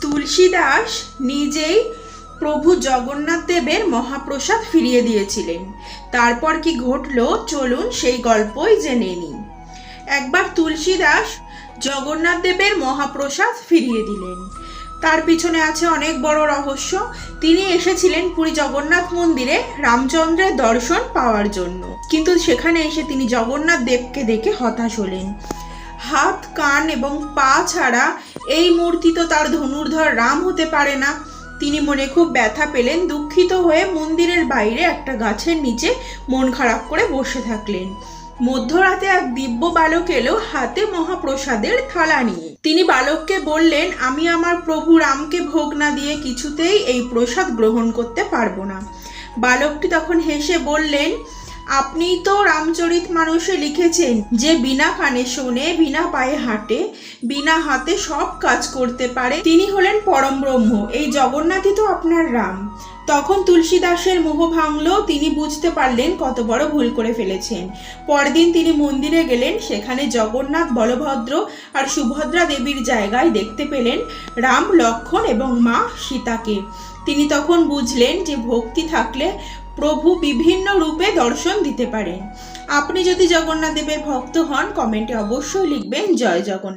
তুলসী দাস নিজেই প্রভু জগন্নাথ দেবের মহাপ্রসাদ ফিরিয়ে দিয়েছিলেন। তারপর কি ঘটল চলুন সেই গল্পই জেনে নিই। একবার তুলসী দাস জগন্নাথ দেবের মহাপ্রসাদ ফিরিয়ে দিলেন। তার পিছনে আছে অনেক বড় রহস্য। তিনি এসেছিলেন পুরী জগন্নাথ মন্দিরে রামচন্দ্রের দর্শন পাওয়ার জন্য, কিন্তু সেখানে এসে তিনি জগন্নাথ দেবকে দেখে হতাশ হলেন। হাত, কান এবং পা ছাড়া এই মূর্তি তো তার ধনুর্ধর রাম হতে পারে না। তিনি মনে খুব ব্যথা পেলেন। দুঃখিত হয়ে মন্দিরের বাইরে একটা গাছের নিচে মন খারাপ করে বসে থাকলেন। মধ্যরাতে এক দিব্য বালক এলো হাতে মহাপ্রসাদের থালা নিয়ে। তিনি বালককে বললেন, আমি আমার প্রভু রামকে ভোগ না দিয়ে কিছুতেই এই প্রসাদ গ্রহণ করতে পারবো না। বালকটি তখন হেসে বললেন, আপনি তো রামচরিত মানুষে লিখেছেন যে বিনা কানে শোনে, বিনা পায়ে হাঁটে, বিনা হাতে সব কাজ করতে পারে, তিনি হলেন পরম ব্রহ্ম। এই জগন্নাথই তো আপনার রাম। তখন তুলসী দাসের মোহ ভাঙল। তিনি বুঝতে পারলেন কত বড় ভুল করে ফেলেছেন। পরদিন তিনি মন্দিরে গেলেন। সেখানে জগন্নাথ, বলভদ্র আর সুভদ্রা দেবীর জায়গায় দেখতে পেলেন রাম, লক্ষ্মণ এবং মা সীতাকে। তিনি তখন বুঝলেন যে ভক্তি থাকলে প্রভু বিভিন্ন রূপে দর্শন দিতে পারেন। আপনি যদি জগন্নাথ দেবের ভক্ত হন, কমেন্টে অবশ্যই লিখবেন জয় জগন্নাথ।